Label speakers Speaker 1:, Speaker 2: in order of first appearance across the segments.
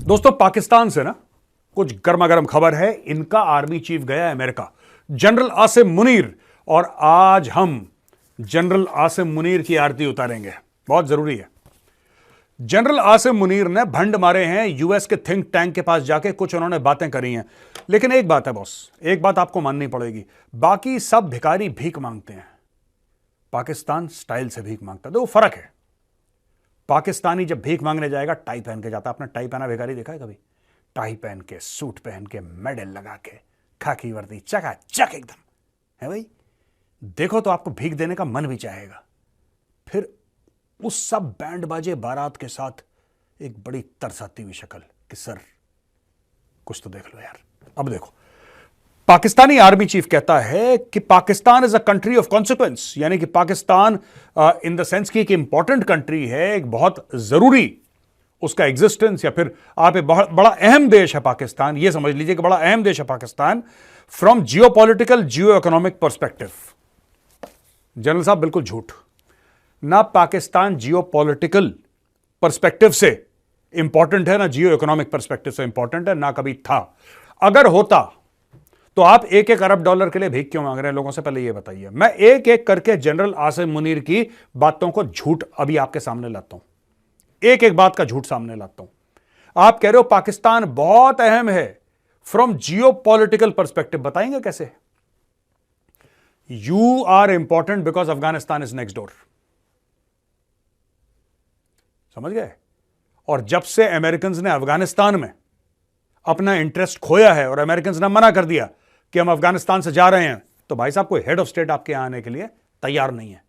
Speaker 1: दोस्तों, पाकिस्तान से ना कुछ गर्मा गर्म खबर है। इनका आर्मी चीफ गया है अमेरिका, जनरल आसिम मुनीर, और आज हम जनरल आसिम मुनीर की आरती उतारेंगे। बहुत जरूरी है। जनरल आसिम मुनीर ने भंड मारे हैं यूएस के थिंक टैंक के पास जाके, कुछ उन्होंने बातें करी हैं। लेकिन एक बात है बॉस, एक बात आपको माननी पड़ेगी, बाकी सब भिखारी भीख मांगते हैं, पाकिस्तान स्टाइल से भीख मांगता है। तो वो फर्क है। पाकिस्तानी जब भीख मांगने जाएगा टाई पहन के जाता। आपने टाई पहना भिखारी देखा है कभी? टाई पहन के, सूट पहन के, मेडल लगा के, खाकी वर्दी, चकाचक एकदम है भाई। देखो तो आपको भीख देने का मन भी चाहेगा। फिर उस सब बैंड बाजे बारात के साथ एक बड़ी तरसाती हुई शक्ल कि सर कुछ तो देख लो यार। अब देखो, पाकिस्तानी आर्मी चीफ कहता है कि Pakistan is a country of consequence, यानी कि पाकिस्तान इन द सेंस की एक इंपॉर्टेंट कंट्री है, एक बहुत जरूरी उसका एग्जिस्टेंस, या फिर आप एक बड़ा अहम देश है पाकिस्तान। यह समझ लीजिए कि बड़ा अहम देश है Pakistan from geopolitical Jio economic perspective. General साहब बिल्कुल झूठ। ना पाकिस्तान जियोपॉलिटिकल पर्सपेक्टिव से इंपॉर्टेंट है, ना जियो इकोनॉमिक पर्सपेक्टिव से इंपॉर्टेंट है, ना कभी था। अगर होता तो आप एक एक अरब डॉलर के लिए भीख क्यों मांग रहे हैं लोगों से? पहले यह बताइए। मैं एक एक करके जनरल आसिम मुनीर की बातों को झूठ अभी आपके सामने लाता हूं, एक एक बात का झूठ सामने लाता हूं। आप कह रहे हो पाकिस्तान बहुत अहम है फ्रॉम जियोपॉलिटिकल पर्सपेक्टिव, बताएंगे कैसे? You are important because Afghanistan is next door, समझ गए? और जब से अमेरिकन ने अफगानिस्तान में अपना इंटरेस्ट खोया है और अमेरिकन ने मना कर दिया कि हम अफगानिस्तान से जा रहे हैं, तो भाई साहब कोई हेड ऑफ स्टेट आपके यहां आने के लिए तैयार नहीं है।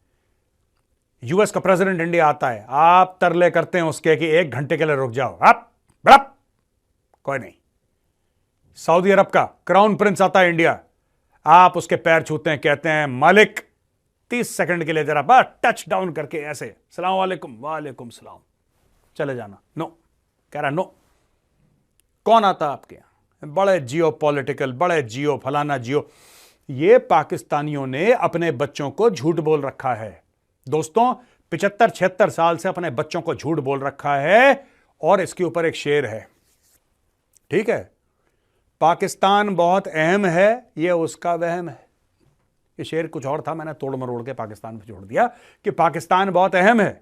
Speaker 1: यूएस का प्रेसिडेंट इंडिया आता है, आप तरले करते हैं उसके कि 1 घंटे के लिए रुक जाओ, आप बड़प, कोई नहीं। सऊदी अरब का क्राउन प्रिंस आता है इंडिया, आप उसके पैर छूते हैं, कहते हैं मालिक 30 सेकंड के लिए जरा बस टच डाउन करके ऐसे सलाम वालेकुम, वालेकुम सलाम, चले जाना। नो, कह रहा नो। कौन आता आपके यहां? बड़े जियो पॉलिटिकल, बड़े जियो फलाना जियो। ये पाकिस्तानियों ने अपने बच्चों को झूठ बोल रखा है दोस्तों, 75-76 साल से अपने बच्चों को झूठ बोल रखा है। और इसके ऊपर एक शेर है, ठीक है? पाकिस्तान बहुत अहम है, यह उसका वहम है। ये शेर कुछ और था, मैंने तोड़ मरोड़ के पाकिस्तान पे जोड़ दिया कि पाकिस्तान बहुत अहम है,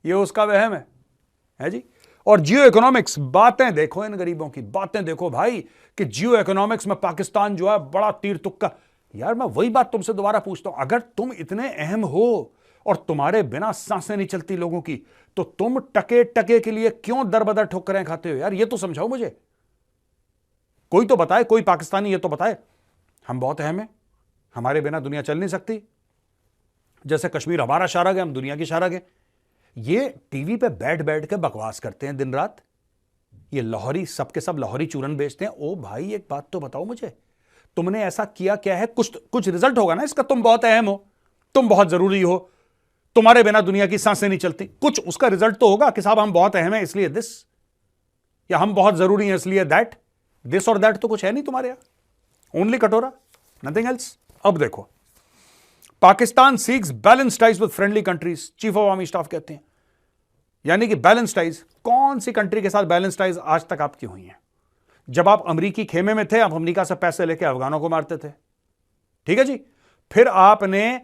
Speaker 1: यह उसका वहम है जी। और जियो इकोनॉमिक्स, बातें देखो इन गरीबों की, बातें देखो भाई कि जियो इकोनॉमिक्स में पाकिस्तान जो है बड़ा तीर तुक्का। यार मैं वही बात तुमसे दोबारा पूछता हूं, अगर तुम इतने अहम हो और तुम्हारे बिना सांसें नहीं चलती लोगों की, तो तुम टके टके के लिए क्यों दरबदर ठोकरें खाते हो? यार ये तो समझाओ मुझे, कोई तो बताए, कोई पाकिस्तानी ये तो बताए। हम बहुत अहम हैं, हमारे बिना दुनिया चल नहीं सकती, जैसे कश्मीर हमारा शारग है, हम दुनिया की शारग है। ये टीवी पे बैठ बैठ के बकवास करते हैं दिन रात, ये लाहौरी सबके सब लाहौरी चूरन बेचते हैं। ओ भाई एक बात तो बताओ मुझे, तुमने ऐसा किया क्या है? कुछ रिजल्ट होगा ना इसका। तुम बहुत अहम हो, तुम बहुत जरूरी हो, तुम्हारे बिना दुनिया की सांसें नहीं चलती, कुछ उसका रिजल्ट तो होगा कि साहब हम बहुत अहम हैं इसलिए दिस, या हम बहुत जरूरी हैं इसलिए दैट। दिस और दैट तो कुछ है नहीं तुम्हारे यहां, ओनली कटोरा, नथिंग एल्स। अब देखो, Pakistan seeks balance ties with friendly countries, chief of army staff कहते हैं। यानी कि बैलेंस टाइज, कौन सी कंट्री के साथ बैलेंस टाइज आज तक आपकी हुई हैं? जब आप अमेरिकी खेमे में थे, आप अमेरिका से पैसे लेके अफगानों को मारते थे, ठीक है जी। फिर आपने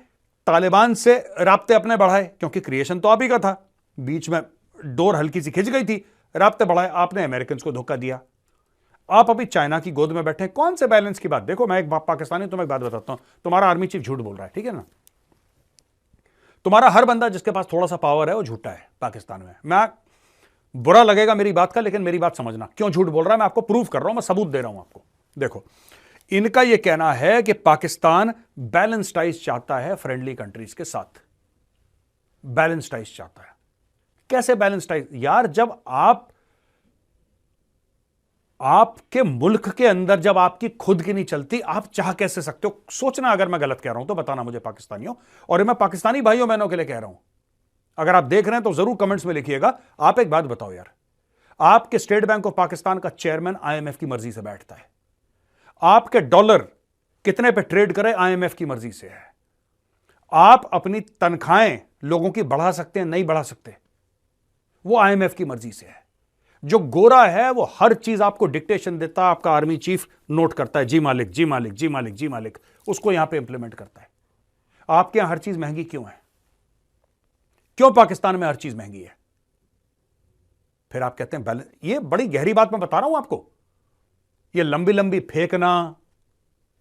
Speaker 1: तालिबान से राब्ते अपने बढ़ाए, क्योंकि क्रिएशन तो आप ही का था, बीच में डोर हल्की सी खिंच गई थी, राब्ते बढ़ाए, आपने अमेरिकन को धोखा दिया। आप अभी चाइना की गोद में बैठे, कौन से बैलेंस की बात? देखो मैं एक पाकिस्तानी तुम्हें एक बात बताता हूं, तुम्हारा आर्मी चीफ झूठ बोल रहा है, ठीक है ना? तुम्हारा हर बंदा जिसके पास थोड़ा सा पावर है वो झूठा है पाकिस्तान में। मैं बुरा लगेगा मेरी बात का, लेकिन मेरी बात समझना, क्यों झूठ बोल रहा है मैं आपको प्रूव कर रहा हूं, मैं सबूत दे रहा हूं आपको। देखो, इनका यह कहना है कि पाकिस्तान बैलेंस टाइज चाहता है फ्रेंडली कंट्रीज के साथ, बैलेंस टाइज चाहता है। कैसे बैलेंस टाइज? यार जब आपके मुल्क के अंदर जब आपकी खुद की नहीं चलती, आप चाह कैसे सकते हो? सोचना, अगर मैं गलत कह रहा हूं तो बताना मुझे पाकिस्तानियों, और मैं पाकिस्तानी भाइयों बहनों के लिए कह रहा हूं, अगर आप देख रहे हैं तो जरूर कमेंट्स में लिखिएगा। आप एक बात बताओ यार, आपके स्टेट बैंक ऑफ पाकिस्तान का चेयरमैन आईएमएफ की मर्जी से बैठता है, आपके डॉलर कितने पे ट्रेड करे आईएमएफ की मर्जी से है, आप अपनी तनख्वाहें लोगों की बढ़ा सकते हैं नहीं बढ़ा सकते, वो आईएमएफ की मर्जी से है। जो गोरा है वो हर चीज आपको डिक्टेशन देता है, आपका आर्मी चीफ नोट करता है, जी मालिक जी मालिक जी मालिक जी मालिक, उसको यहां पे इंप्लीमेंट करता है। आपके यहां हर चीज महंगी क्यों है? क्यों पाकिस्तान में हर चीज महंगी है? फिर आप कहते हैं बैलेंस। ये बड़ी गहरी बात मैं बता रहा हूं आपको, ये लंबी लंबी फेंकना,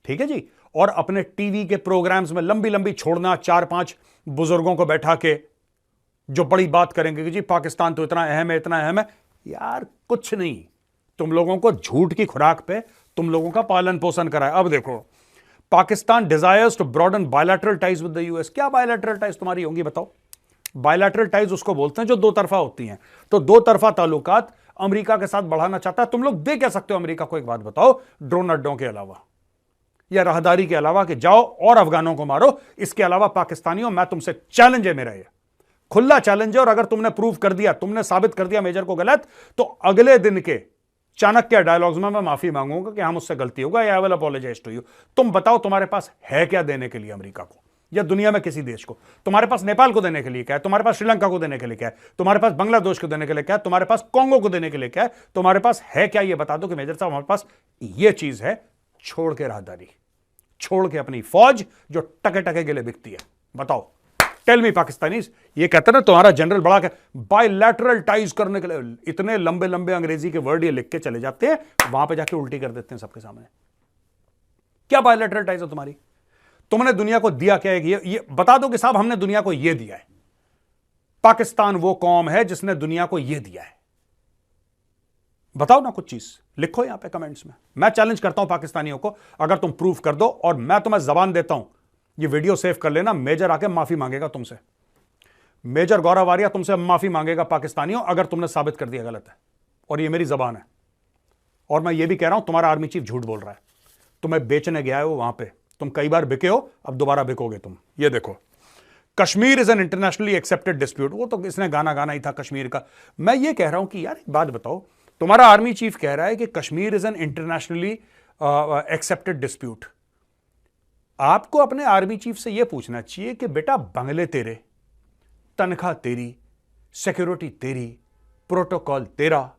Speaker 1: ठीक है जी, और अपने टीवी के प्रोग्राम्स में लंबी लंबी छोड़ना, 4-5 बुजुर्गों को बैठा के जो बड़ी बात करेंगे कि जी पाकिस्तान तो इतना अहम है, इतना अहम है। यार कुछ नहीं, तुम लोगों को झूठ की खुराक पे तुम लोगों का पालन पोषण करा है। अब देखो, Pakistan desires to broaden bilateral ties with the US. क्या बायलैटरल टाइज तुम्हारी होंगी बताओ? बायलैटरल टाइज उसको बोलते हैं जो दो तरफा होती हैं। तो दो तरफा ताल्लुकात अमेरिका के साथ बढ़ाना चाहता है। तुम लोग दे क्या सकते हो अमेरिका को? एक बात बताओ, ड्रोन अड्डों के अलावा या राहदारी के अलावा कि जाओ और अफगानों को मारो, इसके अलावा पाकिस्तानियों मैं तुमसे चैलेंज है, मेरा ये खुला चैलेंज है। और अगर तुमने प्रूव कर दिया, तुमने साबित कर दिया मेजर को गलत, तो अगले दिन के चाणक्य डायलॉग्स में मैं माफी मांगूंगा कि हाँ मुझसे गलती होगा, या I will apologise to you. तुम बताओ तुम्हारे पास है क्या देने के लिए अमेरिका को या दुनिया में किसी देश को? तुम्हारे पास नेपाल को देने के लिए क्या है? तुम्हारे पास श्रीलंका को देने के लिए क्या है? तुम्हारे पास बांग्लादेश को देने के लिए क्या है? तुम्हारे पास कांगो को देने के लिए क्या है? तुम्हारे पास है क्या? ये बता दो कि मेजर साहब हमारे पास ये चीज है। छोड़ के राहदारी, छोड़ के अपनी फौज जो टके टके के लिए बिकती है। बताओ, टेल मी पाकिस्तानीज। ये कहते हैं ना तुम्हारा जनरल बड़ा बायलैटरल टाइज करने के लिए इतने लंबे लंबे अंग्रेजी के वर्ड ये लिख के चले जाते हैं, वहां पे जाके उल्टी कर देते हैं सबके सामने। क्या बायलैटरल टाइज है तुम्हारी? तुमने दुनिया को दिया क्या है? ये बता दो कि साहब हमने दुनिया को ये दिया है। पाकिस्तान वो कौम है जिसने दुनिया को ये दिया है। बताओ ना, कुछ चीज लिखो यहां पे कमेंट्स में। मैं चैलेंज करता हूं पाकिस्तानियों को, अगर तुम प्रूफ कर दो, और मैं तुम्हें जबान देता हूं, ये वीडियो सेव कर लेना, मेजर आके माफी मांगेगा तुमसे। मेजर गौरव आर्या तुमसे माफी मांगेगा पाकिस्तानियों, अगर तुमने साबित कर दिया गलत है। और ये मेरी जबान है। और मैं ये भी कह रहा हूं, तुम्हारा आर्मी चीफ झूठ बोल रहा है। तुम्हें बेचने गया है वो वहां पे, तुम कई बार बिके हो, अब दोबारा बिकोगे तुम। ये देखो, Kashmir is N internationally accepted dispute. वो तो इसने गाना गाना ही था कश्मीर का। मैं ये कह रहा हूं कि यार एक बात बताओ, तुम्हारा आर्मी चीफ कह रहा है कि Kashmir is N internationally accepted dispute. आपको अपने आर्मी चीफ से यह पूछना चाहिए कि बेटा बंगले तेरे, तनख्वाह तेरी, सिक्योरिटी तेरी, प्रोटोकॉल तेरा,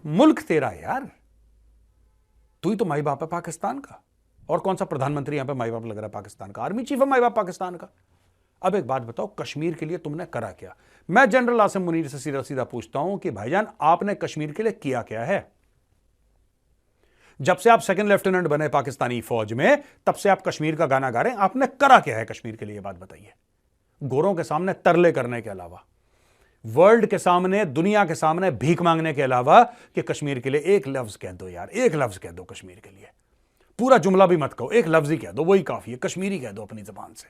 Speaker 1: मुल्क तेरा। यार तू ही तो माई बाप है पाकिस्तान का। और कौन सा प्रधानमंत्री यहां पे माई बाप लग रहा है पाकिस्तान का? आर्मी चीफ है माई बाप पाकिस्तान का। अब एक बात बताओ, कश्मीर के लिए तुमने करा क्या? मैं जनरल आसिम मुनीर से सीधा सीधा पूछता हूं कि भाईजान आपने कश्मीर के लिए किया क्या है? जब से आप सेकंड लेफ्टिनेंट बने पाकिस्तानी फौज में, तब से आप कश्मीर का गाना गा रहे हैं। आपने करा क्या है कश्मीर के लिए? बात बताइए। गोरों के सामने तरले करने के अलावा, वर्ल्ड के सामने, दुनिया के सामने भीख मांगने के अलावा, कि कश्मीर के लिए एक लफ्ज कह दो यार, एक लफ्ज कह दो कश्मीर के लिए। पूरा जुमला भी मत कहो, एक लफ्ज ही कह दो, वही काफी है। कश्मीरी कह दो अपनी जबान से।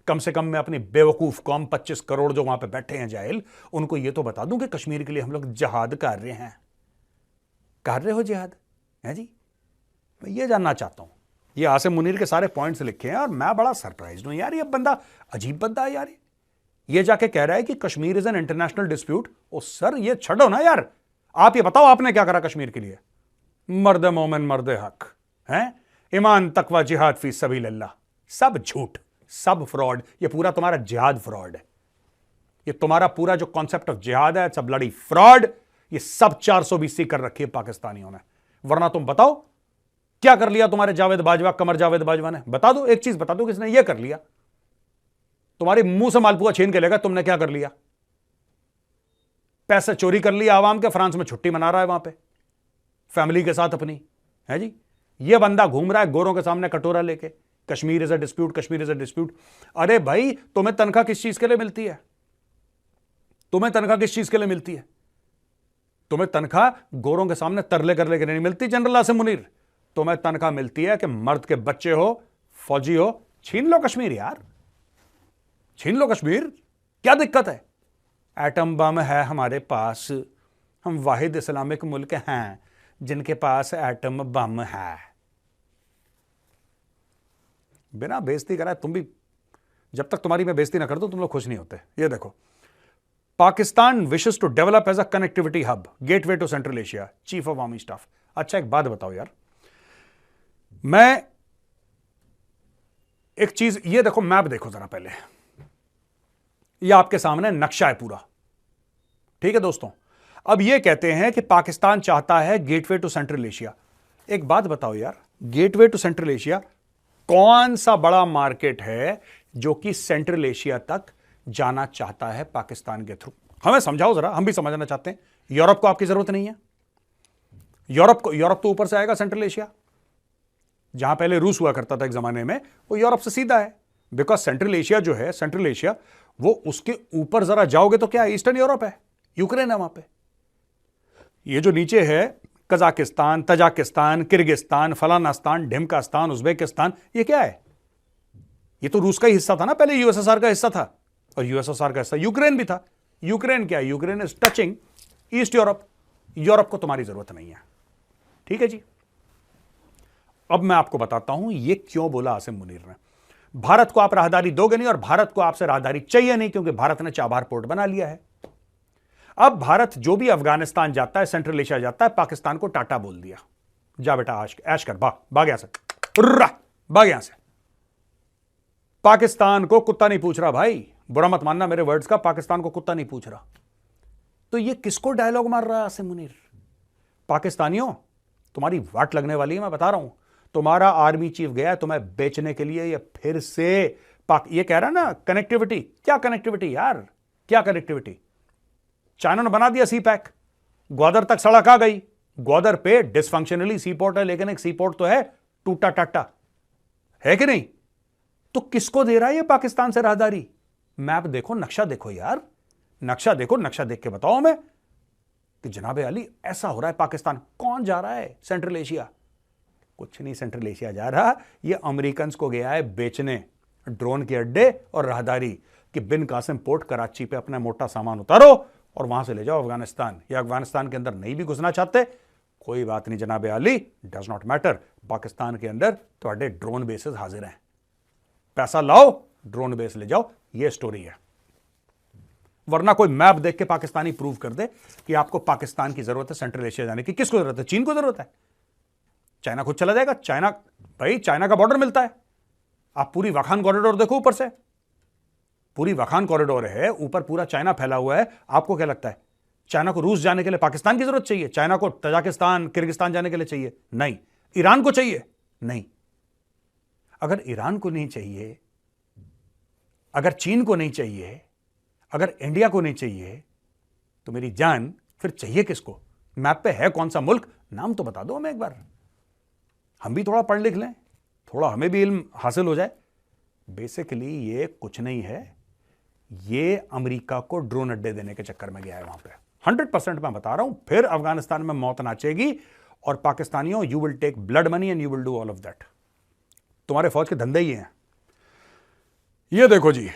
Speaker 1: कम से कम मैं अपनी बेवकूफ कौम 25 करोड़ जो वहां पे बैठे हैं जाहिल, उनको यह तो बता दूं कि कश्मीर के लिए हम लोग जिहाद कर रहे हैं। कर रहे हो जिहाद है जी? मैं ये जानना चाहता हूं। ये आसिम मुनीर के सारे पॉइंट्स लिखे हैं और मैं बड़ा सरप्राइज हूं यार। ये बंदा अजीब बंदा है यार। ये जाके कह रहा है कि Kashmir is an international dispute. Oh sir, ये छोड़ो ना यार। आप ये बताओ आपने क्या करा कश्मीर के लिए? मर्द मोमिन मर्द हक है, ईमान तकवा जिहाद फी सबीलिल्लाह, सब झूठ, सब फ्रॉड। ये पूरा तुम्हारा जिहाद फ्रॉड है। ये तुम्हारा पूरा जो कॉन्सेप्ट ऑफ जिहाद है, सब ब्लडी फ्रॉड। ये सब 420 कर रखी है पाकिस्तानियों ने। वरना तुम बताओ क्या कर लिया तुम्हारे जावेद बाजवा, कमर जावेद बाजवा ने? बता दो, एक चीज बता दो किसने ये कर लिया। तुम्हारे मुंह से मालपुआ छीन के लेगा, तुमने क्या कर लिया? पैसे चोरी कर लिया आवाम के, फ्रांस में छुट्टी मना रहा है वहां पे फैमिली के साथ अपनी, है जी। ये बंदा घूम रहा है गोरों के सामने कटोरा लेके, Kashmir is a dispute, Kashmir is a dispute. अरे भाई, तुम्हें तनख्वाह किस चीज के लिए मिलती है? तुम्हें तनख्वाह किस चीज के लिए मिलती है? तुम्हें तनख्वाह गोरों के सामने तरले कर लेके नहीं मिलती जनरल आसिम मुनीर। तुम्हें तनख्वाह मिलती है कि मर्द के बच्चे हो, फौजी हो, छीन लो कश्मीर यार, छीन लो कश्मीर। क्या दिक्कत है? एटम बम है हमारे पास, हम वाहिद इस्लामिक मुल्क हैं जिनके पास एटम बम है। बिना बेइज्जती कराए तुम भी, जब तक तुम्हारी मैं बेइज्जती ना कर दूं तुम लोग खुश नहीं होते। ये देखो, Pakistan wishes to develop as a connectivity hub, gateway to Central Asia, chief of army staff. अच्छा एक बात बताओ यार, मैं एक चीज, ये देखो मैप देखो जरा पहले, ये आपके सामने नक्शा है पूरा, ठीक है दोस्तों। अब यह कहते हैं कि पाकिस्तान चाहता है गेटवे टू सेंट्रल एशिया। एक बात बताओ यार, गेटवे टू सेंट्रल एशिया कौन सा बड़ा मार्केट है जो कि सेंट्रल एशिया तक जाना चाहता है पाकिस्तान के थ्रू? हमें समझाओ जरा, हम भी समझना चाहते हैं। यूरोप को आपकी जरूरत नहीं है। यूरोप तो ऊपर से आएगा सेंट्रल एशिया। जहां पहले रूस हुआ करता था एक जमाने में, वो यूरोप से सीधा है। बिकॉज सेंट्रल एशिया जो है, सेंट्रल एशिया, वो उसके ऊपर जरा जाओगे तो क्या है, ईस्टर्न यूरोप है, यूक्रेन है वहां पे। ये जो नीचे है कजाकिस्तान, तजाकिस्तान, किर्गिस्तान, फलानास्तान, ढिमकास्तान, उज्बेकिस्तान, ये क्या है? ये तो रूस का ही हिस्सा था ना, पहले यूएसएसआर का हिस्सा था, और यूएसएसआर का हिस्सा यूक्रेन भी था। यूक्रेन क्या है? Ukraine is touching east Europe. Europe को तुम्हारी जरूरत नहीं है। ठीक है जी। अब मैं आपको बताता हूं ये क्यों बोला आसिम मुनीर ने। भारत को आप राहदारी दोगे नहीं, और भारत को आपसे राहदारी चाहिए नहीं, क्योंकि भारत ने चाबहार पोर्ट बना लिया है। अब भारत जो भी अफगानिस्तान जाता है, सेंट्रल एशिया जाता है, पाकिस्तान को टाटा बोल दिया, जा बेटा ऐश कर, भाग यहां से, भाग यहां से। पाकिस्तान को कुत्ता नहीं पूछ रहा भाई, बुरा मत मानना मेरे वर्ड्स का, पाकिस्तान को कुत्ता नहीं पूछ रहा। तो ये किसको डायलॉग मार रहा है आसिम मुनीर? पाकिस्तानियों, तुम्हारी वाट लगने वाली है, मैं बता रहा हूं। तुम्हारा आर्मी चीफ गया तुम्हें बेचने के लिए, ये फिर से ये कह रहा ना कनेक्टिविटी। क्या कनेक्टिविटी यार, क्या कनेक्टिविटी? चाइना ने बना दिया सी पैक, ग्वादर तक सड़क आ गई। ग्वादर पे डिसफंक्शनली सी पोर्ट है, लेकिन एक सी पोर्ट तो है, टूटा टाटा है कि नहीं? तो किसको दे रहा है ये पाकिस्तान से राहदारी? मैप देखो, नक्शा देखो यार, नक्शा देखो, नक्शा देख के बताओ हमें कि जनाबे अली ऐसा हो रहा है। पाकिस्तान कौन जा रहा है सेंट्रल एशिया? कुछ नहीं सेंट्रल एशिया जा रहा, ये अमेरिकन को गया है बेचने, ड्रोन के अड्डे और राहदारी कि बिन कासिम पोर्ट कराची पे अपना मोटा सामान उतारो और वहां से ले जाओ अफगानिस्तान। या अफगानिस्तान के अंदर नहीं भी घुसना चाहते, कोई बात नहीं जनाबे Ali, does not matter. Pakistan के अंदर थोड़े ड्रोन बेसेस हाजिर हैं, पैसा लाओ, ड्रोन बेस ले जाओ। ये स्टोरी है। वरना कोई मैप देख के पाकिस्तानी प्रूव कर दे कि आपको पाकिस्तान की जरूरत है सेंट्रल एशिया जाने की। किसको जरूरत है? चीन को जरूरत है। चाइना खुद चला जाएगा। चाइना, भाई चाइना का बॉर्डर मिलता है। आप पूरी वाखान कॉरिडोर देखो, ऊपर से पूरी वाखान कॉरिडोर है, ऊपर पूरा चाइना फैला हुआ है। आपको क्या लगता है चाइना को रूस जाने के लिए पाकिस्तान की जरूरत चाहिए? चाइना को तजाकिस्तान, किर्गिस्तान जाने के लिए चाहिए? नहीं। ईरान को चाहिए? नहीं। अगर ईरान को नहीं चाहिए, अगर चीन को नहीं चाहिए, अगर इंडिया को नहीं चाहिए, तो मेरी जान फिर चाहिए किसको? मैप पे है कौन सा मुल्क? नाम तो बता दो हमें एक बार, हम भी थोड़ा पढ़ लिख लें, थोड़ा हमें भी इल्म हासिल हो जाए। बेसिकली ये कुछ नहीं है, ये अमेरिका को ड्रोन अड्डे देने के चक्कर में गया है वहां पे। 100% मैं बता रहा हूं। फिर अफगानिस्तान में मौत नाचेगी, और पाकिस्तानियों, you will take blood money and you will do all of that. तुम्हारे फौज के धंधे ही हैं। ये देखो जी,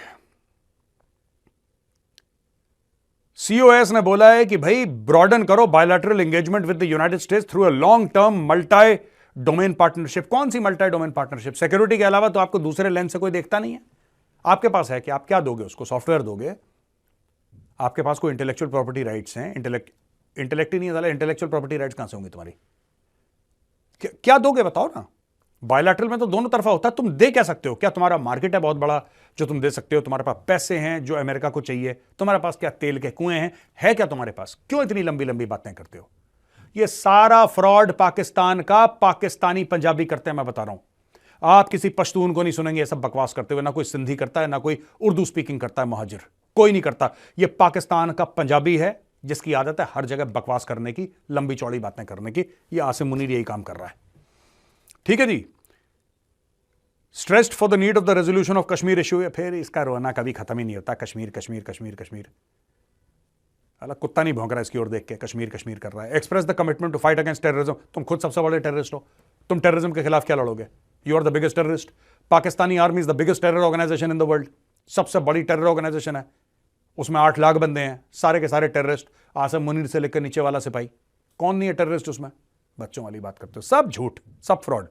Speaker 1: सीओएस ने बोला है कि भाई ब्रॉडन करो bilateral engagement with the United states through a long term multi domain partnership. कौन सी मल्टी डोमेन पार्टनरशिप? सिक्योरिटी के अलावा तो आपको दूसरे लेंस से कोई देखता नहीं है। आपके पास है कि आप क्या दोगे उसको? सॉफ्टवेयर दोगे? आपके पास कोई इंटेलेक्चुअल प्रॉपर्टी राइट्स हैं? इंटेलेक्ट ही नहीं है, इंटेलेक्चुअल प्रॉपर्टी राइट्स कहां से होंगी तुम्हारी? क्या दोगे बताओ ना। बायलैटरल में तो दोनों तरफा होता है। तुम दे क्या सकते हो? क्या तुम्हारा मार्केट है बहुत बड़ा जो तुम दे सकते हो? तुम्हारे पास पैसे हैं जो अमेरिका को चाहिए? तुम्हारे पास क्या तेल के कुएं हैं? है क्या तुम्हारे पास? क्यों इतनी लंबी लंबी बातें करते हो? ये सारा फ्रॉड पाकिस्तान का पाकिस्तानी पंजाबी करते हैं, मैं बता रहा हूं। आप किसी पश्तून को नहीं सुनेंगे ये सब बकवास करते हुए। ना कोई सिंधी करता है, ना कोई उर्दू स्पीकिंग करता है, महाजिर कोई नहीं करता। ये पाकिस्तान का पंजाबी है जिसकी आदत है हर जगह बकवास करने की, लंबी चौड़ी बातें करने की। ये आसिम मुनीर यही काम कर रहा है। ठीक है जी। Stressed for the need of the resolution of Kashmir issue. फिर इसका रोना कभी खत्म ही नहीं होता। कश्मीर कश्मीर कश्मीर कश्मीर। अलग कुत्ता नहीं भौंक रहा इसकी ओर देख के, कश्मीर कश्मीर कर रहा है। Express the commitment to fight against terrorism. तुम खुद सबसे बड़े टेररिस्ट हो, तुम टेररिज्म के खिलाफ क्या लड़ोगे? You are the biggest terrorist. Pakistani army is the biggest terror organisation in the world. सबसे बड़ी टेरर ऑर्गेनाइजेशन है। उसमें 8 लाख बंदे हैं, सारे के सारे टेररिस्ट। आसिम मुनीर से लेकर नीचे वाला सिपाही, कौन नहीं है टेररिस्ट उसमें? बच्चों वाली बात करते हो। सब झूठ, सब फ्रॉड।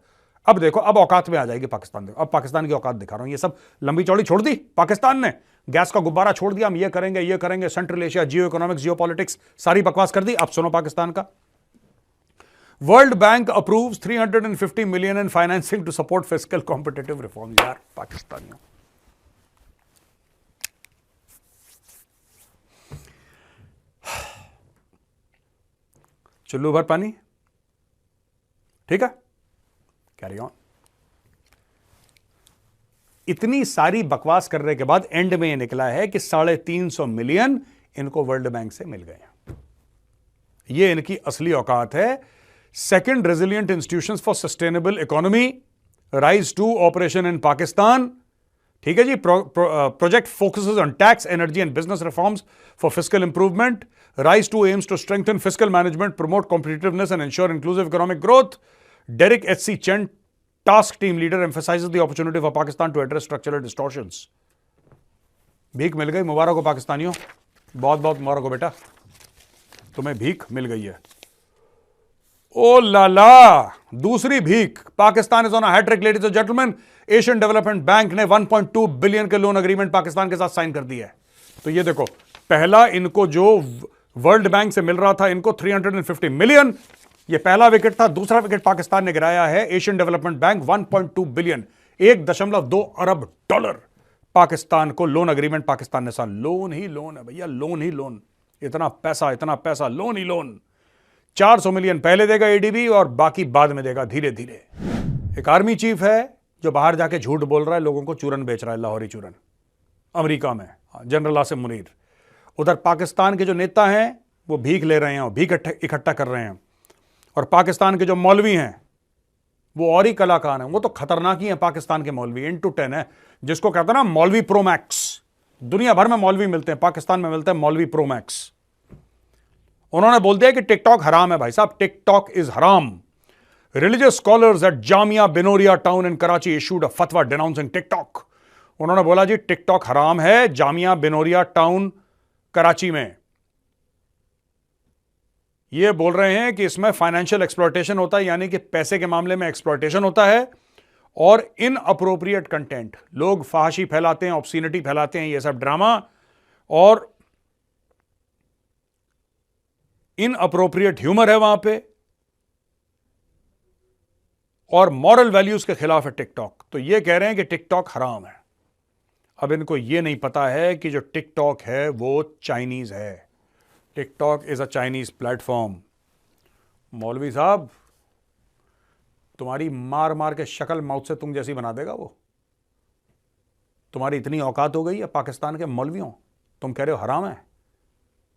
Speaker 1: अब देखो, अब औकात में आ जाएगी पाकिस्तान। देखो, अब पाकिस्तान की औकात दिखा रहा हूं। ये सब लंबी चौड़ी छोड़ दी पाकिस्तान ने, गैस का गुब्बारा छोड़ दिया। हम ये करेंगे, central Asia, geo economics, geo politics, सारी बकवास कर दी। अब सुनो पाकिस्तान का। World bank approves 350 million in financing to support fiscal competitive reform. यार पाकिस्तानियों, चुल्लू भर पानी, ठीक है, कैरी ऑन। इतनी सारी बकवास करने के बाद एंड में यह निकला है कि 350 मिलियन इनको वर्ल्ड बैंक से मिल गए हैं। यह इनकी असली औकात है। Second resilient institutions for sustainable economy, rise to operation in Pakistan, ठीक है जी। Project focuses on tax, energy and business reforms for fiscal improvement. Rise to aims to strengthen fiscal management, promote competitiveness and ensure inclusive economic growth. Derek HC. Chen, task team leader, emphasizes the opportunity for Pakistan to address structural distortions. भीख मिल गई, मुबारक हो पाकिस्तानियों, बहुत बहुत मुबारक हो बेटा, तुम्हें भीख मिल गई है। ओ लाला, दूसरी भीख। Pakistan is on a hattrick ladies and gentleman. Asian development bank ने 1.2 बिलियन के लोन एग्रीमेंट पाकिस्तान के साथ साइन कर दिया है। तो ये देखो, पहला इनको जो वर्ल्ड बैंक से मिल रहा था, इनको 350 मिलियन, ये पहला विकेट था। दूसरा विकेट पाकिस्तान ने गिराया है। एशियन डेवलपमेंट बैंक 1.2 बिलियन, 1.2 अरब डॉलर पाकिस्तान को लोन एग्रीमेंट पाकिस्तान ने साथ। लोन ही लोन है भैया, लोन ही लोन। इतना पैसा, लोन ही लोन। 400 मिलियन पहले देगा एडीबी और बाकी बाद में देगा धीरे धीरे। एक आर्मी चीफ है जो बाहर जाके झूठ बोल रहा है, लोगों को चूरन बेच रहा है, लाहौरी चूरन, अमेरिका में, जनरल आसिम मुनीर। उधर पाकिस्तान के जो नेता हैं वो भीख ले रहे हैं और भीख इकट्ठा कर रहे हैं। और पाकिस्तान के जो मौलवी हैं वो और ही कलाकार हैं, वो तो खतरनाक ही हैं। पाकिस्तान के मौलवी 10 to 10 है, जिसको कहते हैं ना मौलवी प्रोमैक्स। दुनिया भर में मौलवी मिलते हैं, पाकिस्तान में मिलते हैं मौलवी प्रोमैक्स। उन्होंने बोल दिया कि टिकटॉक हराम है भाई साहब, टिकटॉक इज हराम। Religious scholars at Jamia Binoria town in Karachi issued a फतवा डिनाउंसिंग टिकटॉक। उन्होंने बोला जी टिकटॉक हराम है, जामिया बिनोरिया टाउन कराची में। ये बोल रहे हैं कि इसमें फाइनेंशियल एक्सप्लॉयटेशन होता है, यानी कि पैसे के मामले में एक्सप्लॉयटेशन होता है, और इन अप्रोप्रिएट कंटेंट, लोग फहाशी फैलाते हैं, ऑब्सीनिटी फैलाते हैं, ये सब ड्रामा और इन अप्रोप्रिएट ह्यूमर है वहां पे, और मॉरल वैल्यूज के खिलाफ है टिकटॉक। तो ये कह रहे हैं कि टिकटॉक हराम है। अब इनको ये नहीं पता है कि जो टिकटॉक है वो चाइनीज है। TikTok is a Chinese platform. मौलवी साहब, तुम्हारी मार मार के शक्ल माउथ से तुम जैसी बना देगा वो। तुम्हारी इतनी औकात हो गई है पाकिस्तान के मौलवियों, तुम कह रहे हो हराम है।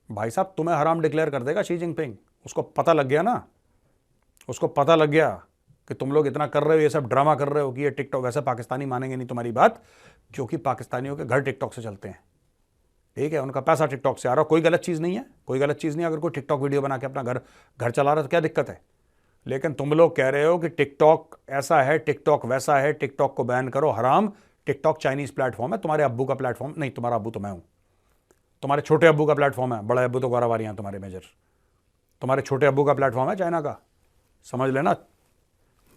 Speaker 1: भाई साहब, तुम्हें हराम डिक्लेयर कर देगा शी जिनपिंग। उसको पता लग गया ना, उसको पता लग गया कि तुम लोग इतना कर रहे हो, ये सब ड्रामा कर रहे हो कि ये टिकटॉक, वैसे पाकिस्तानी मानेंगे नहीं तुम्हारी बात, क्योंकि पाकिस्तानियों के घर टिकटॉक से चलते हैं, ठीक है, उनका पैसा टिकटॉक से आ रहा। कोई गलत चीज़ नहीं है, कोई गलत चीज़ नहीं है। अगर कोई टिकटॉक वीडियो बना के अपना घर चला रहा है तो क्या दिक्कत है। लेकिन तुम लोग कह रहे हो कि टिकटॉक ऐसा है, टिकटॉक वैसा है, टिकटॉक को बैन करो, हराम। टिकटॉक चाइनीज प्लेटफॉर्म है, तुम्हारे अब्बू का प्लेटफॉर्म नहीं। तुम्हारा अब्बू तो मैं हूं, तुम्हारे छोटे अब्बू का प्लेटफॉर्म है, बड़े अब्बू तो गौरवारी हैं तुम्हारे मेजर। तुम्हारे छोटे अब्बू का प्लेटफॉर्म है चाइना का, समझ लेना।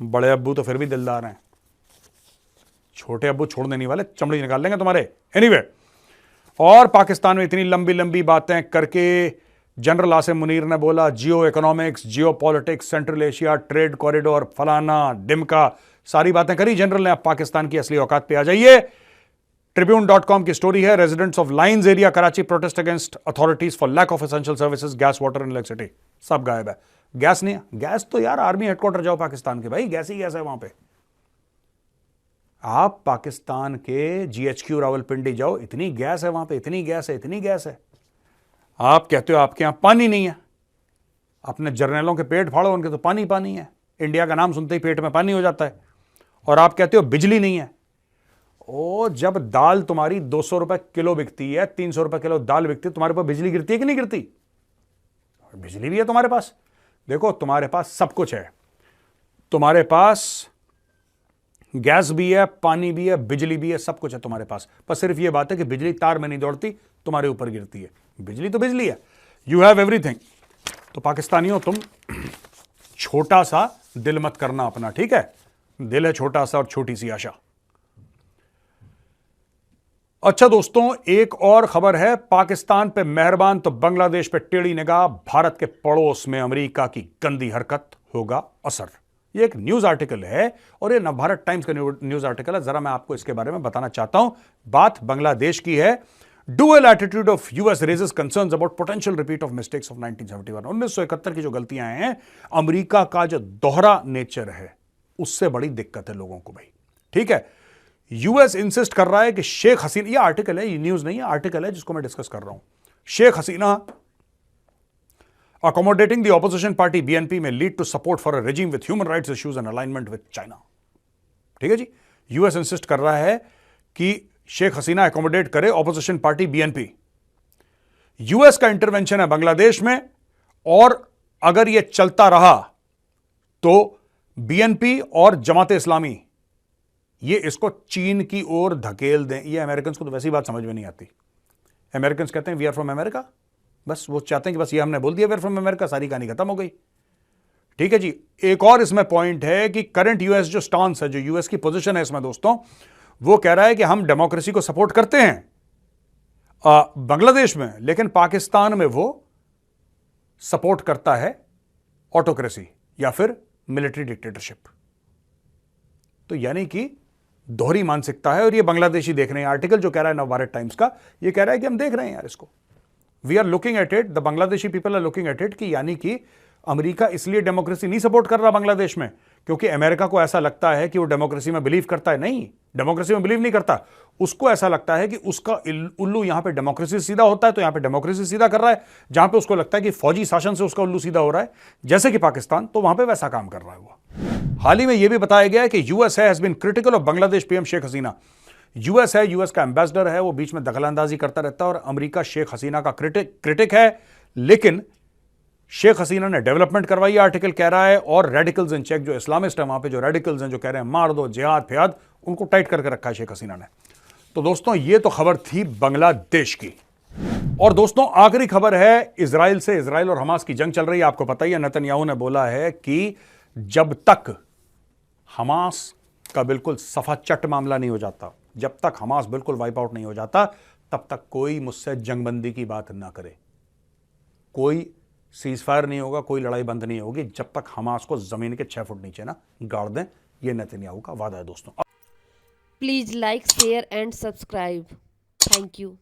Speaker 1: बड़े अब्बू तो फिर भी दिलदार हैं, छोटे अब्बू छोड़ने नहीं वाले, चमड़ी निकाल लेंगे तुम्हारे। एनीवे, और पाकिस्तान में इतनी लंबी लंबी बातें करके जनरल आसिम मुनीर ने बोला जियो economics, geo politics, central Asia, trade corridor, फलाना डिमका, सारी बातें करी जनरल ने। अब पाकिस्तान की असली औकात पे आ जाइए। ट्रिब्यून.com की स्टोरी है, residents of lines area Karachi protest against authorities for lack of essential services, gas, water and electricity. सब गायब है। गैस नहीं है, गैस तो यार आर्मी हेडक्वार्टर जाओ पाकिस्तान के, भाई गैस ही गैस है वहां पे। आप पाकिस्तान के जीएचक्यू रावलपिंडी जाओ, इतनी गैस है वहां पे, इतनी गैस है, इतनी गैस है। आप कहते हो आपके यहां पानी नहीं है, अपने जर्नलों के पेट फाड़ो, उनके तो पानी पानी है। इंडिया का नाम सुनते ही पेट में पानी हो जाता है। और आप कहते हो बिजली नहीं है। ओ, जब दाल तुम्हारी 200 रुपए किलो बिकती है, 300 रुपए किलो दाल बिकती है, तुम्हारे पास बिजली गिरती है कि नहीं गिरती? बिजली भी है तुम्हारे पास। देखो, तुम्हारे पास सब कुछ है, तुम्हारे पास गैस भी है, पानी भी है, बिजली भी है, सब कुछ है तुम्हारे पास। बस सिर्फ ये बात है कि बिजली तार में नहीं दौड़ती, तुम्हारे ऊपर गिरती है। बिजली तो बिजली है, यू हैव एवरीथिंग। तो पाकिस्तानियों, तुम छोटा सा दिल मत करना अपना, ठीक है? दिल है छोटा सा और छोटी सी आशा। अच्छा दोस्तों, एक और खबर है, पाकिस्तान पे मेहरबान तो बांग्लादेश पे टेढ़ी निगाह, भारत के पड़ोस में अमेरिका की गंदी हरकत होगा असर। ये एक न्यूज आर्टिकल है और ये नवभारत टाइम्स का न्यूज आर्टिकल है। जरा मैं आपको इसके बारे में बताना चाहता हूं। बात बांग्लादेश की है। Dual attitude of US raises concerns about potential repeat of mistakes of 1971. 1971 की जो गलतियां हैं, अमेरिका का जो दोहरा नेचर है, उससे बड़ी दिक्कत है लोगों को भाई। ठीक है, यूएस इंसिस्ट कर रहा है कि शेख हसीना, ये आर्टिकल है, ये न्यूज नहीं है, आर्टिकल है जिसको मैं डिस्कस कर रहा हूं। Sheikh Hasina accommodating the opposition party BNP may lead to support for a regime with human rights issues and alignment with China. ठीक है जी, यूएस इंसिस्ट कर रहा है कि शेख हसीना एकोमोडेट करे ऑपोजिशन पार्टी बीएनपी। यूएस का इंटरवेंशन है बांग्लादेश में, और अगर यह चलता रहा तो बीएनपी और जमात इस्लामी ये इसको चीन की ओर धकेल दें। ये अमेरिकन को तो वैसी बात समझ में नहीं आती। अमेरिकन कहते हैं वी आर फ्रॉम अमेरिका, बस वो चाहते हैं कि बस ये हमने बोल दिया वी आर फ्रॉम अमेरिका, सारी कहानी खत्म हो गई। ठीक है जी, एक और इसमें पॉइंट है कि करंट यूएस जो स्टांस है, जो यूएस की पोजीशन है इसमें दोस्तों, वो कह रहा है कि हम डेमोक्रेसी को सपोर्ट करते हैं बांग्लादेश में, लेकिन पाकिस्तान में वो सपोर्ट करता है ऑटोक्रेसी या फिर मिलिट्री डिक्टेटरशिप। तो यानी कि दोहरी मानसिकता है, और ये बांग्लादेशी देख रहे हैं। आर्टिकल जो कह रहा है नवभारत टाइम्स का, ये कह रहा है कि हम देख रहे हैं यार इसको, we are looking at it, the Bangladeshi people are looking at it, कि यानी कि अमेरिका इसलिए डेमोक्रेसी नहीं सपोर्ट कर रहा बांग्लादेश में क्योंकि अमेरिका को ऐसा लगता है कि वो डेमोक्रेसी में बिलीव करता है। नहीं, डेमोक्रेसी में बिलीव नहीं करता, उसको ऐसा लगता है कि उसका उल्लू यहां पे डेमोक्रेसी सीधा होता है, तो यहां पे डेमोक्रेसी सीधा कर रहा है। जहां पे उसको लगता है कि फौजी शासन से उसका उल्लू सीधा हो रहा है, जैसे कि पाकिस्तान, तो वहां पे वैसा काम कर रहा है वो। हाल ही में यह भी बताया गया है कि US has been critical of Bangladesh PM Sheikh Hasina. US है, यूएस का एम्बेसडर है, वो बीच में दखलंदाजी करता रहता है, और अमेरिका शेख हसीना का क्रिटिक है। लेकिन शेख हसीना ने डेवलपमेंट करवाई, आर्टिकल कह रहा है, और रेडिकल्स इन चेक, जो इस्लामिस्ट है वहां पे, जो रेडिकल्स हैं, जो कह रहे हैं मार दो, जिहाद फियाद, उनको टाइट करके रखा है शेख हसीना ने। तो दोस्तों ये तो खबर थी बांग्लादेश की। और दोस्तों आखिरी खबर है इजराइल से। इजराइल और हमास की जंग चल रही है, आपको पता ही है। नेतन्याहू ने बोला है कि जब तक हमास का बिल्कुल सफा चट मामला नहीं हो जाता, जब तक हमास बिल्कुल वाइप आउट नहीं हो जाता, तब तक कोई मुझसे जंगबंदी की बात ना करे, कोई सीज फायर नहीं होगा, कोई लड़ाई बंद नहीं होगी, जब तक हमास को जमीन के 6 फुट नीचे ना गाड़ दें। यह नेतन्याहू का वादा है दोस्तों।
Speaker 2: Please like, share and subscribe. Thank you.